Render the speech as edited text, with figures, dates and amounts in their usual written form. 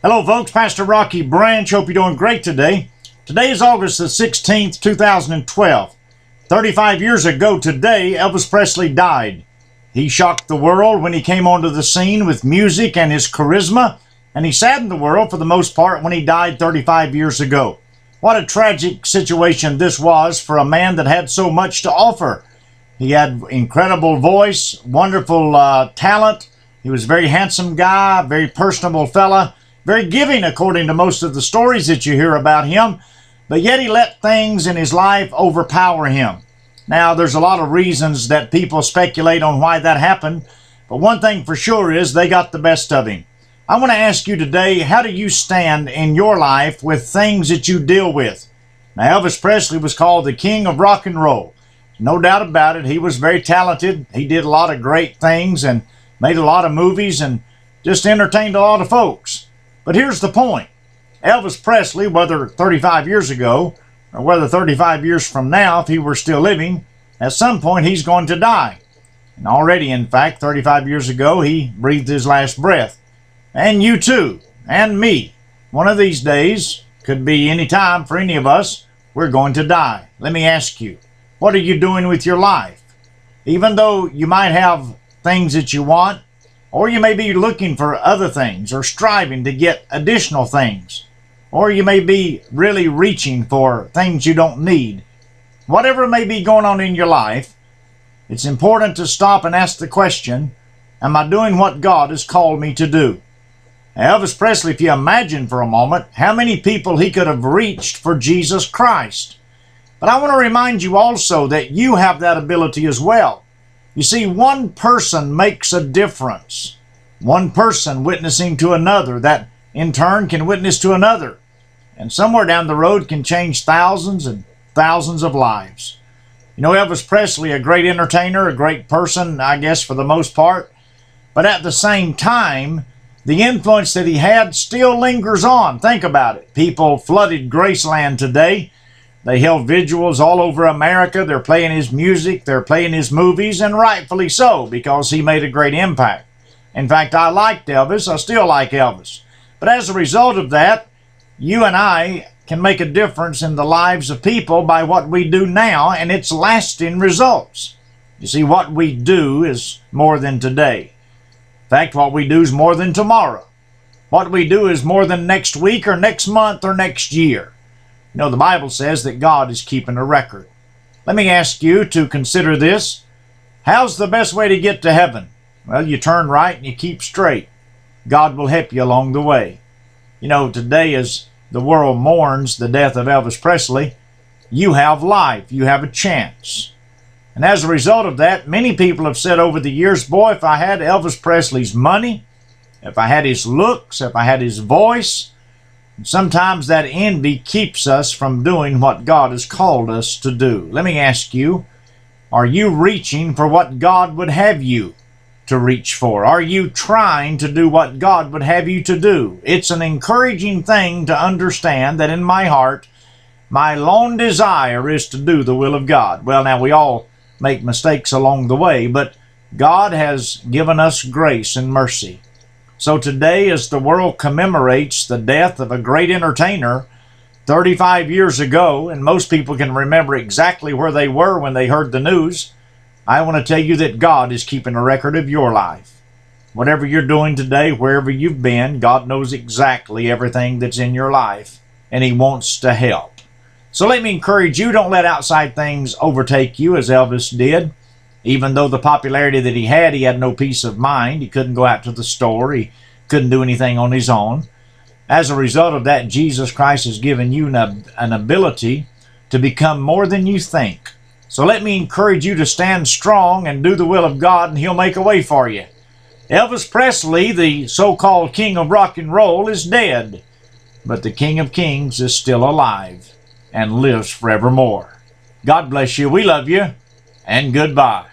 Hello folks, Pastor Rocky Branch. Hope you're doing great today. Today is August the 16th, 2012. 35 years ago today, Elvis Presley died. He shocked the world when he came onto the scene with music and his charisma, and he saddened the world for the most part when he died 35 years ago. What a tragic situation this was for a man that had so much to offer. He had incredible voice, wonderful talent. He was a very handsome guy, very personable fella. Very giving according to most of the stories that you hear about him, but yet he let things in his life overpower him. Now, there's a lot of reasons that people speculate on why that happened, but one thing for sure is they got the best of him. I want to ask you today, how do you stand in your life with things that you deal with? Now, Elvis Presley was called the king of rock and roll. No doubt about it, he was very talented. He did a lot of great things and made a lot of movies and just entertained a lot of folks. But here's the point. Elvis Presley, whether 35 years ago or whether 35 years from now, if he were still living, at some point he's going to die. And already, in fact, 35 years ago, he breathed his last breath. And you too, and me. One of these days, could be any time for any of us, we're going to die. Let me ask you, what are you doing with your life? Even though you might have things that you want, or you may be looking for other things or striving to get additional things. Or you may be really reaching for things you don't need. Whatever may be going on in your life, it's important to stop and ask the question, am I doing what God has called me to do? Now, Elvis Presley, if you imagine for a moment how many people he could have reached for Jesus Christ. But I want to remind you also that you have that ability as well. You see, one person makes a difference. One person witnessing to another, that in turn can witness to another. And somewhere down the road can change thousands and thousands of lives. You know, Elvis Presley, a great entertainer, a great person, I guess, for the most part. But at the same time, the influence that he had still lingers on. Think about it. People flooded Graceland today. They held vigils all over America. They're playing his music. They're playing his movies, and rightfully so, because he made a great impact. In fact, I liked Elvis. I still like Elvis. But as a result of that, you and I can make a difference in the lives of people by what we do now, and it's lasting results. You see, what we do is more than today. In fact, what we do is more than tomorrow. What we do is more than next week or next month or next year. You know, the Bible says that God is keeping a record. Let me ask you to consider this. How's the best way to get to heaven? Well, you turn right and you keep straight. God will help you along the way. You know, today as the world mourns the death of Elvis Presley, you have life. You have a chance. And as a result of that, many people have said over the years, boy, if I had Elvis Presley's money, if I had his looks, if I had his voice. Sometimes that envy keeps us from doing what God has called us to do. Let me ask you, are you reaching for what God would have you to reach for? Are you trying to do what God would have you to do? It's an encouraging thing to understand that in my heart, my lone desire is to do the will of God. Well, now we all make mistakes along the way, but God has given us grace and mercy. So today, as the world commemorates the death of a great entertainer 35 years ago, and most people can remember exactly where they were when they heard the news, I want to tell you that God is keeping a record of your life. Whatever you're doing today, wherever you've been, God knows exactly everything that's in your life, and He wants to help. So let me encourage you, don't let outside things overtake you as Elvis did. Even though the popularity that he had no peace of mind. He couldn't go out to the store. He couldn't do anything on his own. As a result of that, Jesus Christ has given you an ability to become more than you think. So let me encourage you to stand strong and do the will of God, and He'll make a way for you. Elvis Presley, the so-called king of rock and roll, is dead. But the King of Kings is still alive and lives forevermore. God bless you. We love you. And goodbye.